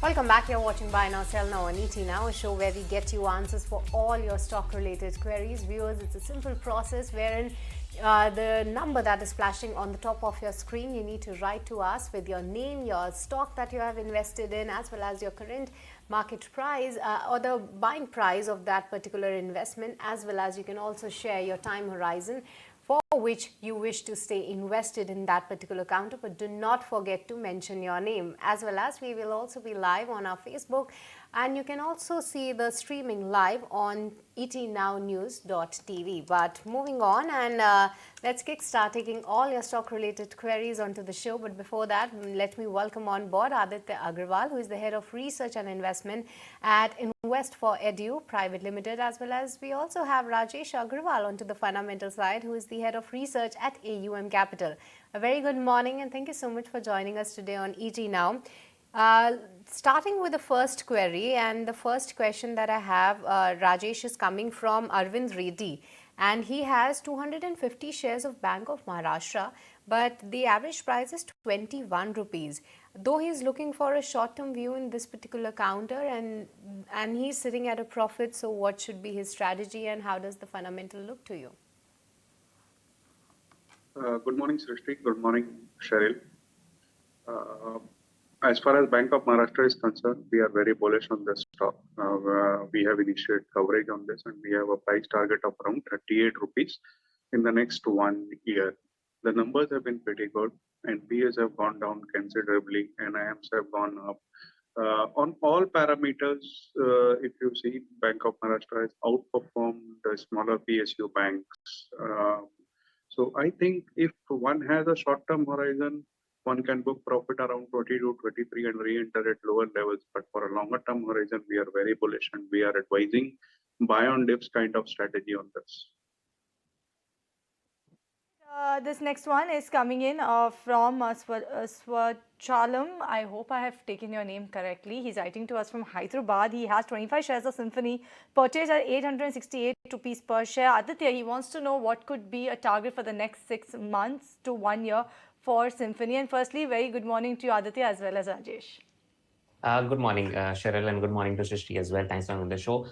Welcome back. You're watching Buy Now, Sell Now on ET Now, a show where we get you answers for all your stock-related queries. Viewers, it's a simple process wherein the number that is flashing on the top of your screen, you need to write to us with your name, your stock that you have invested in, as well as your current market price or the buying price of that particular investment, as well as you can also share your time horizon for which you wish to stay invested in that particular counter, but do not forget to mention your name. As well as we will also be live on our Facebook, and you can also see the streaming live on etnownews.tv. But moving on, and let's kickstart taking all your stock related queries onto the show. But before that, let me welcome on board Aditya Agrawal, who is the head of research and investment at Invest for Edu Private Limited, as well as we also have Rajesh Agrawal onto the fundamental side, who is the head of research at AUM Capital. A very good morning, and thank you so much for joining us today on ET Now. Starting with the first query, and the first question that I have, Rajesh, is coming from Arvind Reddy, and he has 250 shares of Bank of Maharashtra, but the average price is 21 rupees. Though he's looking for a short-term view in this particular counter, and he's sitting at a profit, so what should be his strategy and how does the fundamental look to you? Good morning, Srishti. Good morning, Cheryl. As far as Bank of Maharashtra is concerned, we are very bullish on this stock. We have initiated coverage on this, and we have a price target of around 38 rupees in the next 1 year. The numbers have been pretty good. NPAs have gone down considerably, NIMs have gone up. On all parameters, if you see, Bank of Maharashtra has outperformed the smaller PSU banks. So I think if one has a short-term horizon, one can book profit around 22, 23 and re-enter at lower levels. But for a longer-term horizon, we are very bullish and we are advising buy on dips kind of strategy on this. This next one is coming in from Swachalam. I hope I have taken your name correctly. He's writing to us from Hyderabad. He has 25 shares of Symphony, purchased at 868 rupees per share. Aditya, he wants to know what could be a target for the next 6 months to 1 year for Symphony. And firstly, very good morning to you, Aditya, as well as Rajesh. Good morning, Cheryl, and good morning to Srishti as well. Thanks for on the show.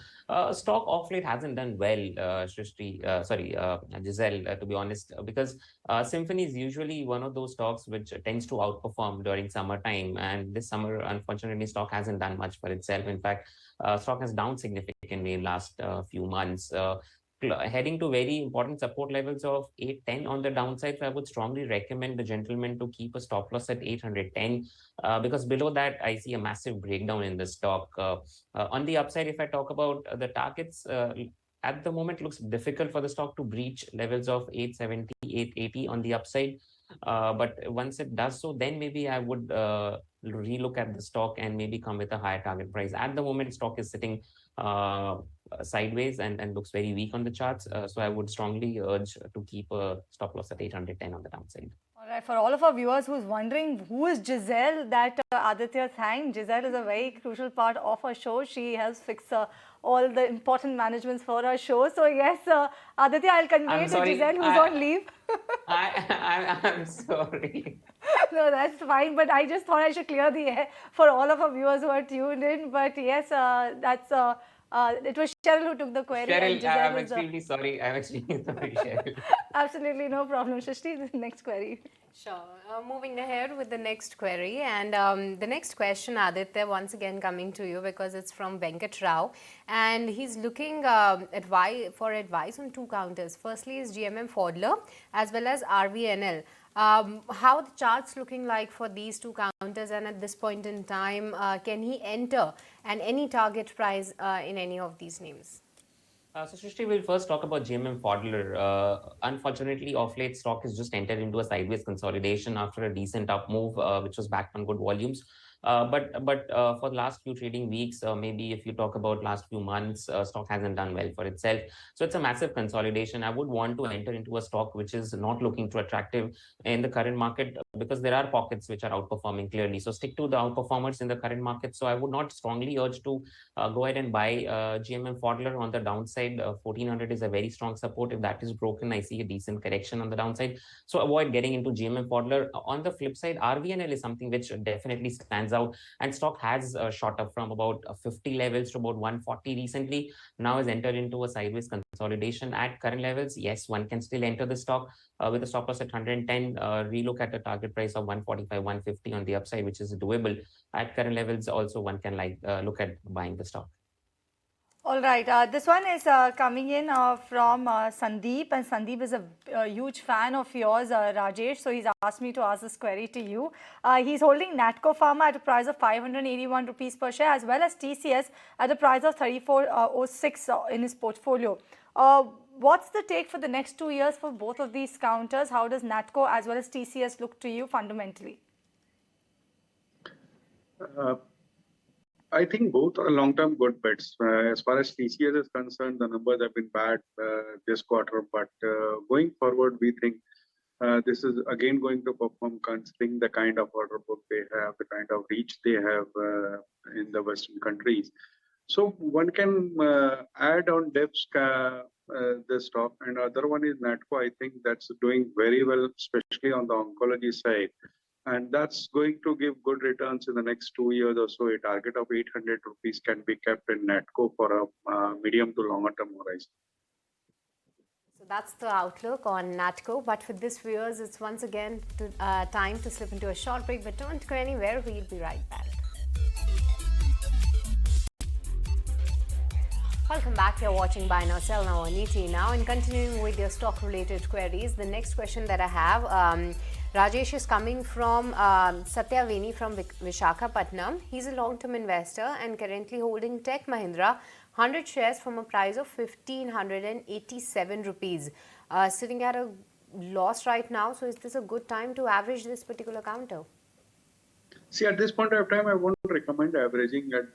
Stock off late hasn't done well, Giselle, to be honest, because Symphony is usually one of those stocks which tends to outperform during summertime. And this summer, unfortunately, stock hasn't done much for itself. In fact, stock has down significantly in last few months. Heading to very important support levels of 810 on the downside. So I would strongly recommend the gentleman to keep a stop loss at 810 because below that I see a massive breakdown in the stock. On the upside, if I talk about the targets, at the moment looks difficult for the stock to breach levels of 870, 880 on the upside. But once it does so, then maybe I would relook at the stock and maybe come with a higher target price. At the moment, stock is sitting sideways and looks very weak on the charts. So I would strongly urge to keep a stop loss at 810 on the downside. All right, for all of our viewers who's wondering who is Giselle that Aditya thanked, Giselle is a very crucial part of our show. She helps fix all the important managements for our show. So yes, Aditya, I'll convey to Giselle who's on leave. I'm sorry. No, that's fine. But I just thought I should clear the air for all of our viewers who are tuned in. But yes, that's it was Cheryl who took the query. Cheryl, I'm extremely sorry. I'm extremely sorry, Cheryl. Absolutely no problem. Srishti, the next query. Sure. Moving ahead with the next query, and the next question, Aditya, once again coming to you because it's from Venkat Rao, and he's looking for advice on 2 counters. Firstly is GMM Fodler as well as RVNL. How the charts looking like for these 2 counters, and at this point in time, can he enter and any target price in any of these names? So Srishti, we'll first talk about GMM Fodler. Unfortunately, off late stock has just entered into a sideways consolidation after a decent up move, which was backed on good volumes. But for the last few trading weeks, maybe if you talk about last few months, stock hasn't done well for itself. So it's a massive consolidation. I would want to enter into a stock which is not looking too attractive in the current market because there are pockets which are outperforming clearly. So stick to the outperformers in the current market. So I would not strongly urge to go ahead and buy GMM Fodler on the downside. 1400 is a very strong support. If that is broken, I see a decent correction on the downside. So avoid getting into GMM Fodler. On the flip side, RVNL is something which definitely stands stands out. And stock has shot up from about 50 levels to about 140 recently. Now has entered into a sideways consolidation at current levels. Yes, one can still enter the stock with a stop loss at 110. Relook at a target price of 145, 150 on the upside, which is doable at current levels. Also, one can look at buying the stock. All right, this one is coming in from Sandeep, and Sandeep is a huge fan of yours, Rajesh. So he's asked me to ask this query to you. He's holding Natco Pharma at a price of 581 rupees per share, as well as TCS at a price of 3406 in his portfolio. What's the take for the next 2 years for both of these counters? How does Natco as well as TCS look to you fundamentally? I think both are long-term good bets. As far as TCS is concerned, the numbers have been bad this quarter, but going forward, we think this is again going to perform considering the kind of order book they have, the kind of reach they have in the Western countries. So one can add on depths the stock, and other one is Natco. I think that's doing very well, especially on the oncology side. And that's going to give good returns in the next 2 years or so. A target of 800 rupees can be kept in Natco for a medium to longer term horizon. So that's the outlook on Natco. But for this viewers, it's once again time to slip into a short break. But don't go anywhere. We'll be right back. Welcome back. You're watching Buy Now, Sell Now on ET Now. And continuing with your stock-related queries, the next question that I have, Rajesh is coming from Satya Veni from Vishakhapatnam. He's a long-term investor and currently holding Tech Mahindra 100 shares from a price of 1,587 rupees. Sitting at a loss right now. So is this a good time to average this particular counter? See, at this point of time, I won't recommend averaging it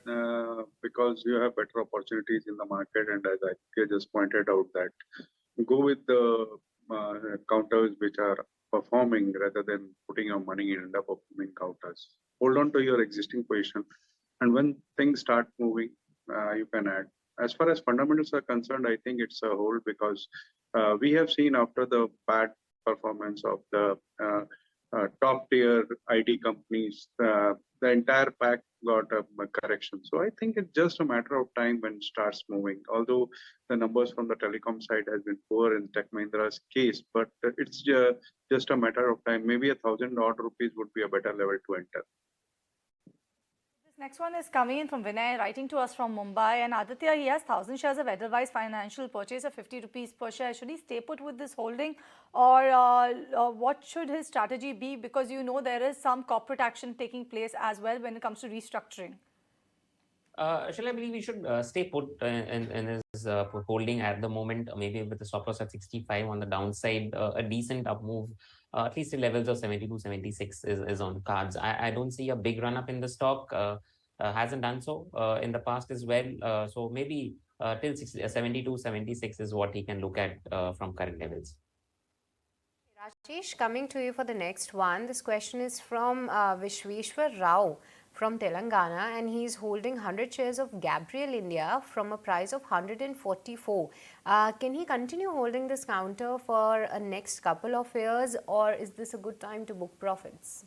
because you have better opportunities in the market. And as I just pointed out, that go with the counters which are performing rather than putting your money in underperforming counters. Hold on to your existing position, and when things start moving, you can add. As far as fundamentals are concerned, I think it's a hold because we have seen after the bad performance of the top tier IT companies, the entire pack got a correction. So I think it's just a matter of time when it starts moving. Although the numbers from the telecom side has been poor in Tech Mahindra's case, but it's just a matter of time. Maybe 1,000 odd rupees would be a better level to enter. This next one is coming in from Vinay, writing to us from Mumbai. And Aditya, he has 1,000 shares of Edelweiss Financial, purchase of 50 rupees per share. Should he stay put with this holding, or what should his strategy be? Because you know there is some corporate action taking place as well when it comes to restructuring. Shall I believe we should stay put in his holding at the moment, maybe with the stop loss at 65 on the downside, a decent up move, at least the levels of 72, 76 is on cards. I don't see a big run up in the stock, hasn't done so in the past as well. So maybe till 72, 76 is what he can look at from current levels. Rajesh, coming to you for the next one. This question is from Vishweshwar Rao from Telangana, and he's holding 100 shares of Gabriel India from a price of 144. Can he continue holding this counter for a next couple of years, or is this a good time to book profits?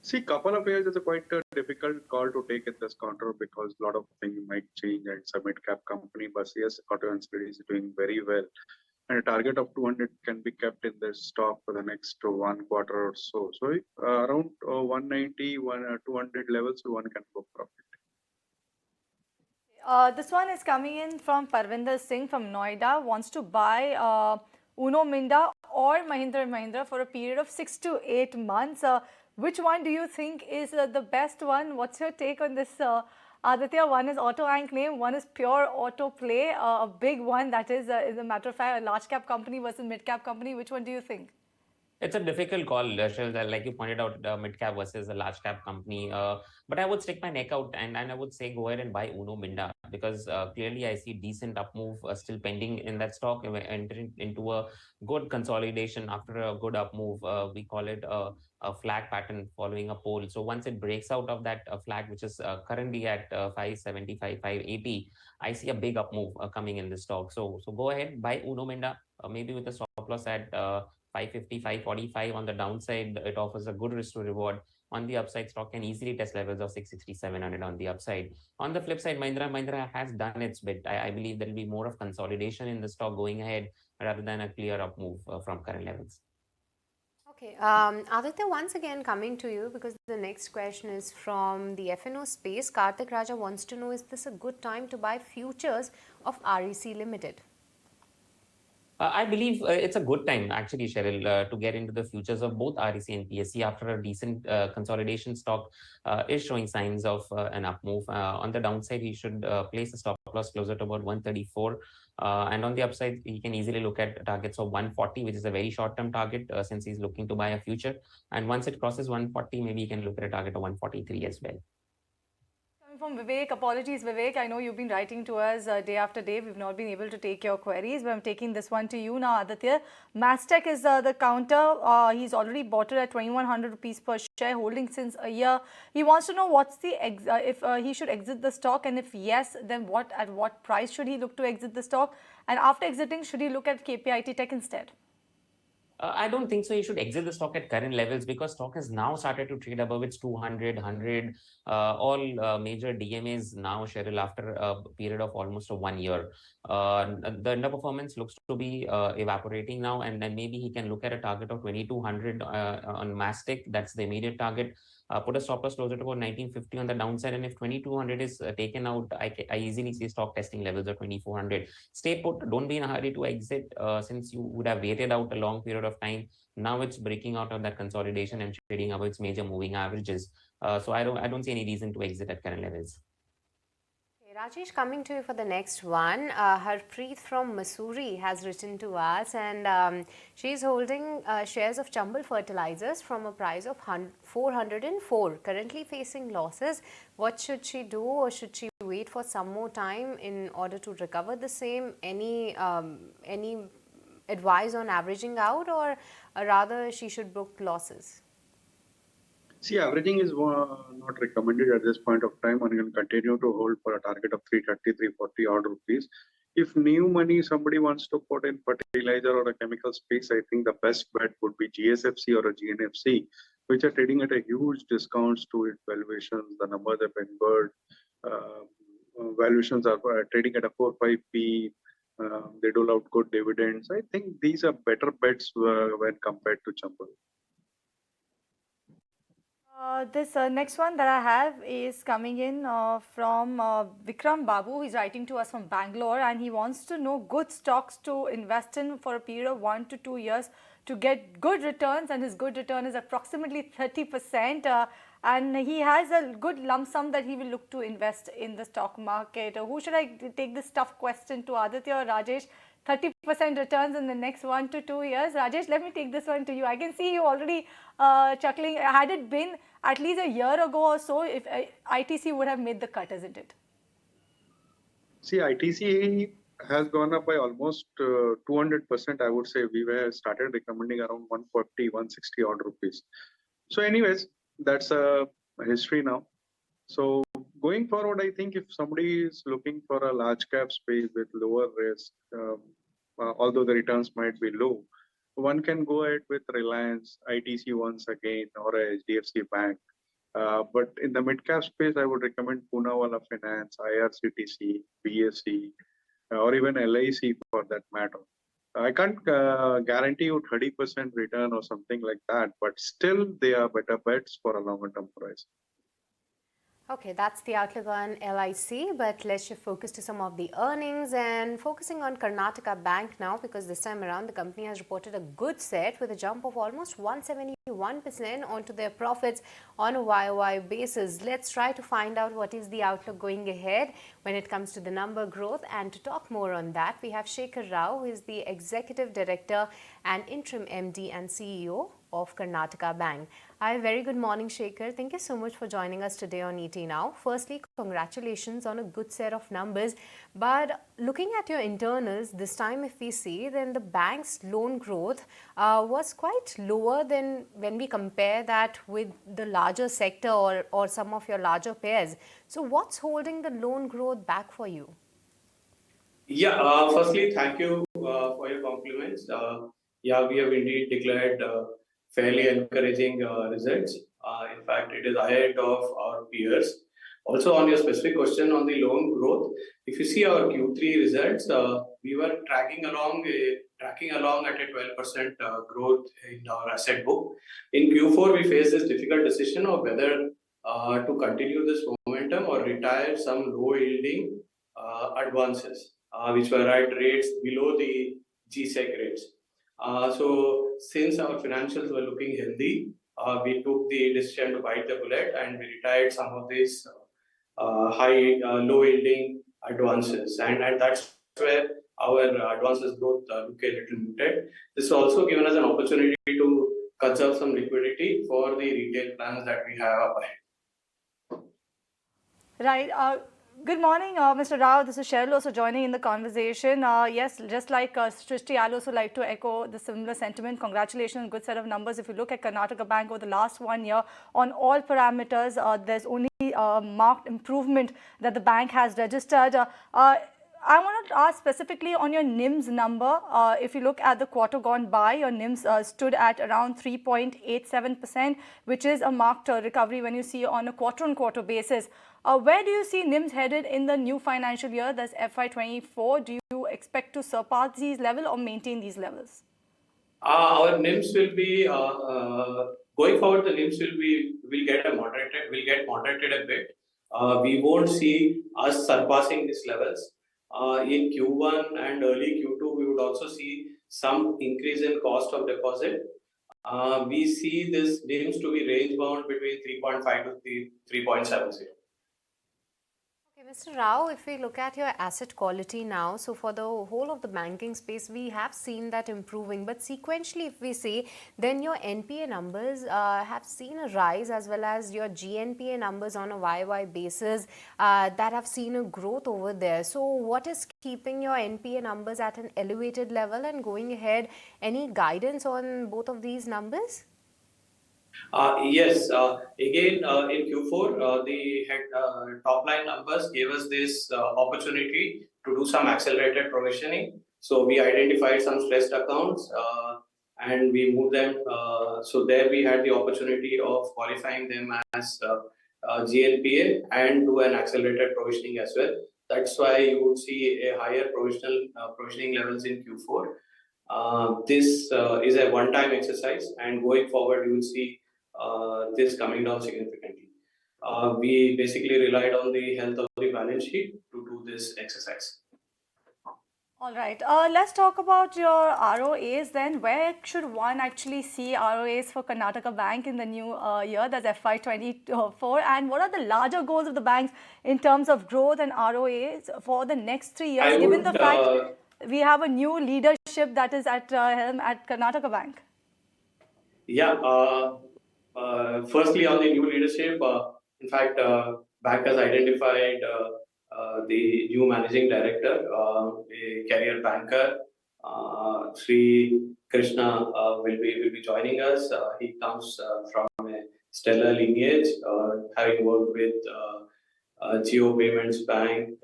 See, couple of years is a quite a difficult call to take in this counter because a lot of things might change and it's a mid-cap company. But yes, Auto Ancillary is doing very well. And a target of 200 can be kept in this stock for the next 1 quarter or so. So around 190, 200 levels, one can book profit. This one is coming in from Parvinder Singh from Noida, wants to buy Uno Minda or Mahindra & Mahindra for a period of 6 to 8 months. Which one do you think is the best one? What's your take on this, Aditya? One is Auto Ank name, one is pure auto play, a big one that is a matter of fact, a large cap company versus mid cap company. Which one do you think? It's a difficult call, like you pointed out, mid cap versus a large cap company. But I would stick my neck out and I would say go ahead and buy Uno Minda because clearly I see decent up move still pending in that stock, entering into a good consolidation after a good up move. We call it a flag pattern following a pole. So once it breaks out of that flag, which is currently at 575, 580, I see a big up move coming in this stock. So go ahead, buy Uno Minda, maybe with a stop loss at 550, 545 on the downside. It offers a good risk to reward. On the upside, stock can easily test levels of 660, 700 on the upside. On the flip side, Mahindra has done its bit. I believe there will be more of consolidation in the stock going ahead rather than a clear up move from current levels. Okay, Aditya, once again coming to you because the next question is from the FNO space. Karthik Raja wants to know, is this a good time to buy futures of REC Limited? I believe it's a good time, actually, Cheryl, to get into the futures of both REC and PSC after a decent consolidation. Stock is showing signs of an up move. On the downside, he should place a stop loss closer to about 134. And on the upside, he can easily look at targets of 140, which is a very short-term target since he's looking to buy a future. And once it crosses 140, maybe he can look at a target of 143 as well. From Vivek, apologies Vivek, I know you've been writing to us day after day. We've not been able to take your queries, but I'm taking this one to you now, Aditya. Mastech is the counter. He's already bought it at 2,100 rupees per share, holding since a year. He wants to know what's the if he should exit the stock, and if yes, then at what price should he look to exit the stock? And after exiting, should he look at KPIT Tech instead? I don't think so. You should exit the stock at current levels because stock has now started to trade above its 200, 100. All major DMAs now, Cheryl, after a period of almost 1 year. The underperformance looks to be evaporating now, and then maybe he can look at a target of 2,200 on Mastech. That's the immediate target. Put a stop loss closer to about 1950 on the downside, and if 2,200 is taken out, I easily see stock testing levels of 2,400. Stay put. Don't be in a hurry to exit since you would have waited out a long period of time. Now it's breaking out of that consolidation and trading above its major moving averages. So I don't see any reason to exit at current levels. Rajesh, coming to you for the next one. Harpreet from Missouri has written to us, and she's holding shares of Chambal Fertilizers from a price of 404, currently facing losses. What should she do, or should she wait for some more time in order to recover the same? Any advice on averaging out, or rather she should book losses? See, averaging is not recommended at this point of time, and you can continue to hold for a target of 330, 340 odd rupees. If new money somebody wants to put in fertilizer or a chemical space, I think the best bet would be GSFC or a GNFC, which are trading at a huge discounts to its valuations. The numbers have been good. Valuations are trading at a 4-5p. They dole out good dividends. I think these are better bets when compared to Chambal. This next one that I have is coming in from Vikram Babu. He's writing to us from Bangalore, and he wants to know good stocks to invest in for a period of 1 to 2 years to get good returns, and his good return is approximately 30%. And he has a good lump sum that he will look to invest in the stock market. Who should I take this tough question to, Aditya or Rajesh? 30% returns in the next 1 to 2 years. Rajesh, let me take this one to you. I can see you already chuckling. Had it been at least a year ago or so, if ITC would have made the cut, isn't it? See, ITC has gone up by almost 200%. I would say we were started recommending around 140, 160 odd rupees. So anyways, that's a history now. So going forward, I think if somebody is looking for a large cap space with lower risk, although the returns might be low, one can go ahead with Reliance, ITC once again, or a HDFC Bank. But in the mid cap space, I would recommend Poonawalla Finance, IRCTC, BSC, or even LIC for that matter. I can't guarantee you 30% return or something like that, but still they are better bets for a longer term horizon. Okay, that's the outlook on LIC, but let's shift focus to some of the earnings and focusing on Karnataka Bank now, because this time around the company has reported a good set with a jump of almost 171% onto their profits on a YOY basis. Let's try to find out what is the outlook going ahead when it comes to the number growth, and to talk more on that, we have Shekhar Rao, who is the Executive Director and Interim MD and CEO of Karnataka Bank. Hi, very good morning, Shekhar. Thank you so much for joining us today on ET Now. Firstly, congratulations on a good set of numbers. But looking at your internals, this time if we see, then the bank's loan growth was quite lower than when we compare that with the larger sector or some of your larger peers. So what's holding the loan growth back for you? Yeah, firstly, thank you for your compliments. Yeah, we have indeed declared fairly encouraging results. In fact, it is ahead of our peers. Also, on your specific question on the loan growth, if you see our Q3 results, we were tracking along at a 12% growth in our asset book. In Q4, we faced this difficult decision of whether to continue this momentum or retire some low-yielding advances, which were at rates below the GSEC rates. So, since our financials were looking healthy, we took the decision to bite the bullet and we retired some of these low-yielding advances, and that's where our advances growth look a little muted. This has also given us an opportunity to conserve some liquidity for the retail plans that we have up ahead. Right. Good morning, Mr. Rao. This is Cheryl also joining in the conversation. Yes, just like Srishti, I'd also like to echo the similar sentiment. Congratulations on good set of numbers. If you look at Karnataka Bank over the last 1 year, on all parameters, there's only marked improvement that the bank has registered. I want to ask specifically on your NIMS number. If you look at the quarter gone by, your NIMS stood at around 3.87%, which is a marked recovery when you see on a quarter-on-quarter basis. Where do you see NIMS headed in the new financial year, that's FY24? Do you expect to surpass these levels or maintain these levels? Our NIMS will be going forward. The NIMS will get moderated a bit. We won't see us surpassing these levels. In Q1 and early Q2, we would also see some increase in cost of deposit. We see this NIMS to be range bound between 3.5 to 3.70. Mr. Rao, if we look at your asset quality now, so for the whole of the banking space, we have seen that improving. But sequentially, if we say, then your NPA numbers have seen a rise, as well as your GNPA numbers on a YY basis that have seen a growth over there. So what is keeping your NPA numbers at an elevated level, and going ahead, any guidance on both of these numbers? Yes, again, in Q4, the top line numbers gave us this opportunity to do some accelerated provisioning. So we identified some stressed accounts and we moved them. So there we had the opportunity of qualifying them as GNPA and do an accelerated provisioning as well. That's why you would see a higher provisioning levels in Q4. This is a one-time exercise, and going forward, you will see this coming down significantly. We basically relied on the health of the balance sheet to do this exercise. All right. Let's talk about your ROAs then. Where should one actually see ROAs for Karnataka Bank in the new year, that's FY24? And what are the larger goals of the banks in terms of growth and ROAs for the next 3 years, given the fact we have a new leadership that is at helm at Karnataka Bank? Yeah. Firstly, on the new leadership, in fact, bank has identified the new managing director, a career banker, Sri Krishna, will be joining us. He comes from a stellar lineage, having worked with Geo Payments Bank,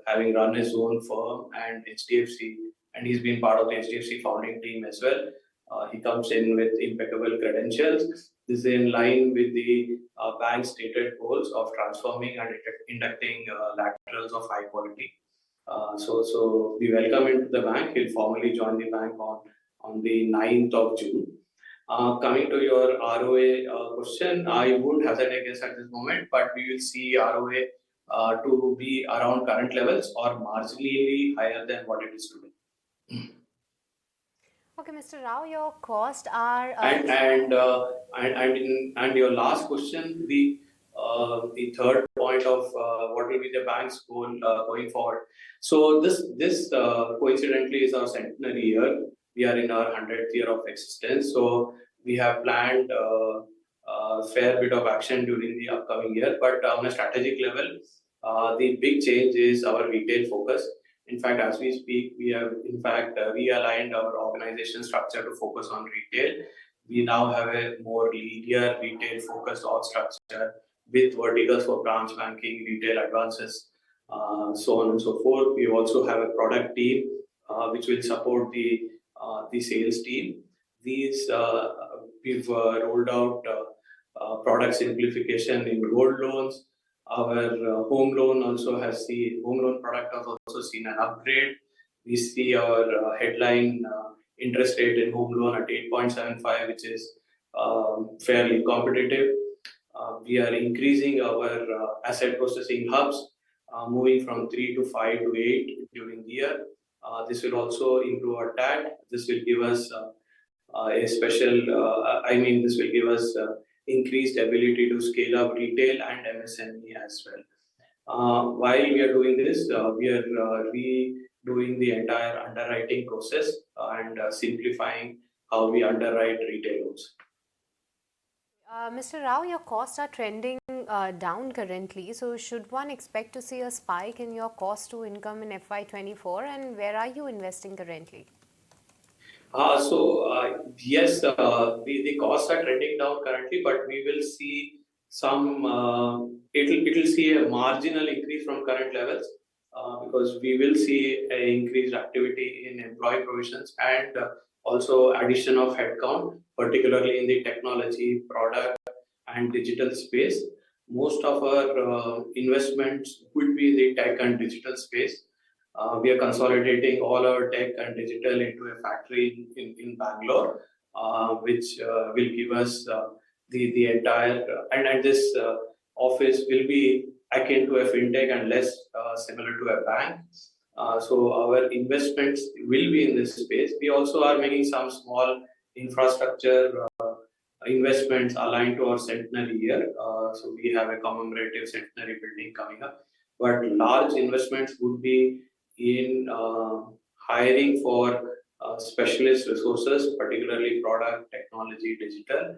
having run his own firm and HDFC, and he's been part of the HDFC founding team as well. He comes in with impeccable credentials. This is in line with the bank's stated goals of transforming and inducting laterals of high quality. So we welcome him to the bank. He'll formally join the bank on the 9th of June. Coming to your ROA question, I wouldn't hazard a guess at this moment, but we will see ROA to be around current levels or marginally higher than what it is today. Okay, Mr. Rao, your costs are and your last question, the third point of what will be the bank's goal going forward. So this coincidentally is our centenary year. We are in our 100th year of existence. So we have planned a fair bit of action during the upcoming year. But on a strategic level, the big change is our retail focus. In fact, as we speak, we have realigned our organization structure to focus on retail. We now have a more linear retail focused org structure with verticals for branch banking, retail advances, so on and so forth. We also have a product team which will support the sales team. We've rolled out product simplification in gold loans. Our home loan also has home loan product has also seen an upgrade. We see our headline interest rate in home loan at 8.75, which is fairly competitive. We are increasing our asset processing hubs, moving from 3 to 5 to 8 during the year. This will also improve our TAT. This will give us this will give us increased ability to scale up retail and MSME as well. While we are doing this, we are redoing the entire underwriting process and simplifying how we underwrite retail loans. Mr. Rao, your costs are trending down currently. So should one expect to see a spike in your cost to income in FY24, and where are you investing currently? Yes, the costs are trending down currently, but we will see some, it'll see a marginal increase from current levels because we will see an increased activity in employee provisions and also addition of headcount, particularly in the technology, product and digital space. Most of our investments would be in the tech and digital space. We are consolidating all our tech and digital into a factory in Bangalore, which will give us the entire, and this office will be akin to a fintech and less similar to a bank. So our investments will be in this space. We also are making some small infrastructure investments aligned to our centenary year. So we have a commemorative centenary building coming up. But large investments would be in hiring for specialist resources, particularly product, technology, digital,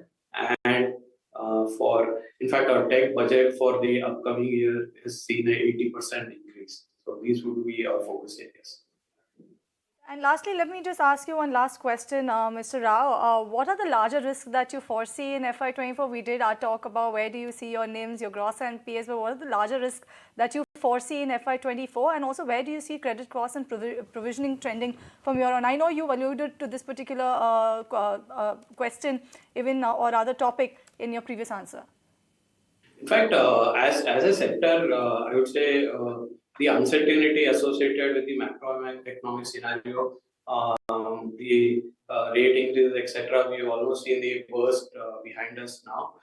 and in fact, our tech budget for the upcoming year has seen an 80% increase. So these would be our focus areas. And lastly, let me just ask you one last question, Mr. Rao. What are the larger risks that you foresee in FY24? We did our talk about where do you see your NIMs, your gross NPAs, but what are the larger risks that you foresee in FY24? And also, where do you see credit costs and provisioning trending from here on? I know you alluded to this particular question even or other topic in your previous answer. In fact, as a sector, I would say the uncertainty associated with the macroeconomic scenario, the rate increases, etc., we have almost seen the worst behind us now.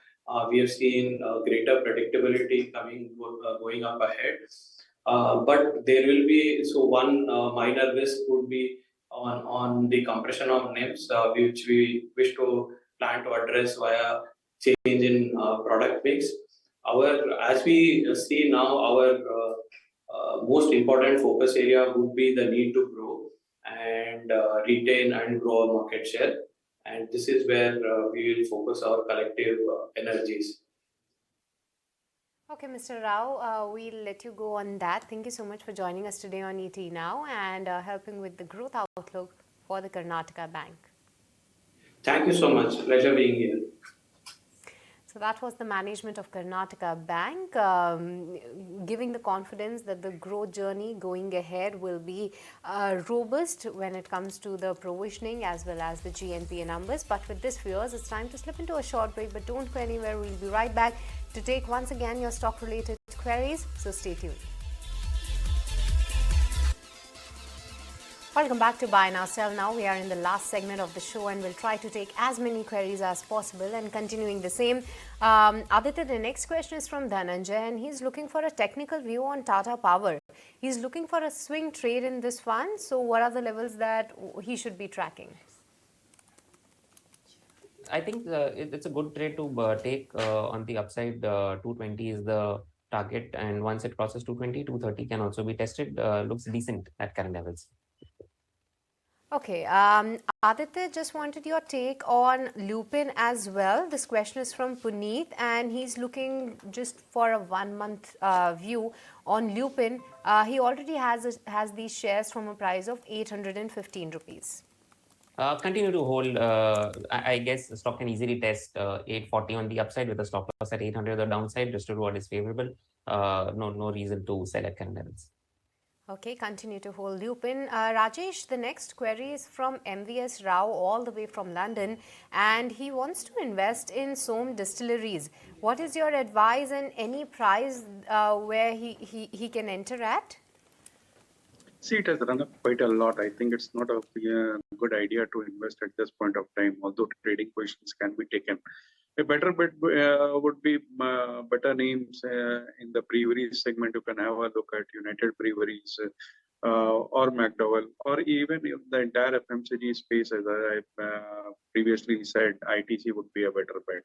We have seen greater predictability going up ahead. But there will be, so one minor risk would be on the compression of NIMs, which we wish to plan to address via change in product mix. As we see now, our most important focus area would be the need to grow and retain and grow our market share. And this is where we will focus our collective energies. Okay, Mr. Rao, we'll let you go on that. Thank you so much for joining us today on ET Now and helping with the growth outlook for the Karnataka Bank. Thank you so much. Pleasure being here. So that was the management of Karnataka Bank giving the confidence that the growth journey going ahead will be robust when it comes to the provisioning as well as the GNPA numbers. But with this, viewers, it's time to slip into a short break. But don't go anywhere. We'll be right back to take once again your stock-related queries. So stay tuned. Welcome back to Buy Now, Sell Now. We are in the last segment of the show and we'll try to take as many queries as possible and continuing the same. Aditya, the next question is from Dhananjay and he's looking for a technical view on Tata Power. He's looking for a swing trade in this fund. So what are the levels that he should be tracking? I think it's a good trade to take on the upside. 220 is the target, and once it crosses 220, 230 can also be tested. Looks decent at current levels. Okay, Aditya, just wanted your take on Lupin as well. This question is from Puneet and he's looking just for a 1 month view on Lupin. He already has these shares from a price of 815 rupees. Continue to hold. I guess the stock can easily test 840 on the upside with a stop loss at 800 on the downside. Just to what is favorable. No reason to sell at current levels. Okay, continue to hold loop in. Rajesh, the next query is from MVS Rao, all the way from London, and he wants to invest in Som distilleries. What is your advice and any price where he can enter at? See, it has run up quite a lot. I think it's not a good idea to invest at this point of time, although trading positions can be taken. A better bet would be better names in the breweries segment. You can have a look at United Breweries or McDowell, or even if the entire FMCG space, as I previously said, ITC would be a better bet.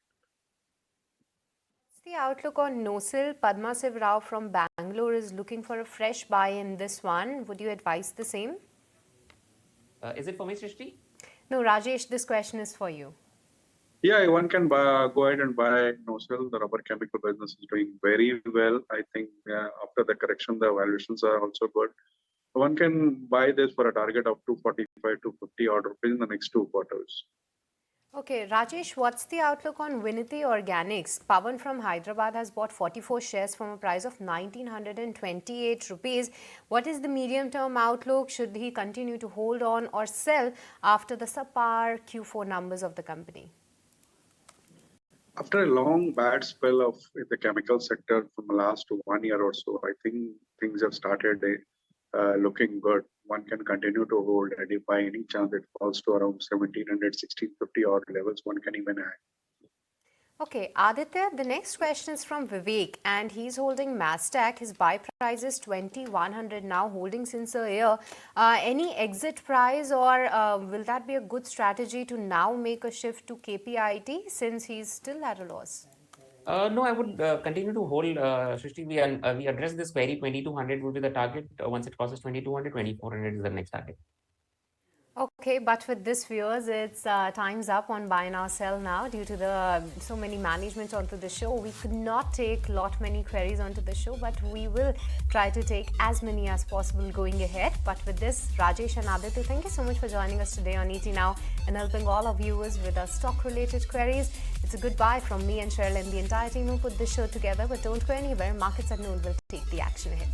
What's the outlook on NoSil? Padma Siv Rao from Bangalore is looking for a fresh buy in this one. Would you advise the same? Is it for me, Srishti? No, Rajesh, this question is for you. Yeah, one can go ahead and buy NoSil. The rubber chemical business is doing very well. I think after the correction, the valuations are also good. One can buy this for a target of 245 to 50 odd rupees in the next 2 quarters. Okay, Rajesh, what's the outlook on Vinity Organics? Pawan from Hyderabad has bought 44 shares from a price of 1928 rupees. What is the medium-term outlook? Should he continue to hold on or sell after the subpar Q4 numbers of the company? After a long bad spell of the chemical sector from the last 1 year or so, I think things have started looking good. One can continue to hold, and if by any chance it falls to around 1700, 1650 odd levels, one can even add. Okay, Aditya, the next question is from Vivek, and he's holding Mastech. His buy price is 2100 now, holding since a year. Any exit price, or will that be a good strategy to now make a shift to KPIT since he's still at a loss? No, I would continue to hold. Srishti, we addressed this query. 2200 would be the target. Once it crosses 2200, 2400 is the next target. Okay, but with this, viewers, it's time's up on buy now, sell now. Due to the so many managements onto the show, we could not take many queries onto the show, but we will try to take as many as possible going ahead. But with this, Rajesh and Aditya, thank you so much for joining us today on ET Now and helping all our viewers with our stock-related queries. It's a goodbye from me and Cheryl and the entire team who put this show together. But don't go anywhere. Markets at noon will take the action ahead.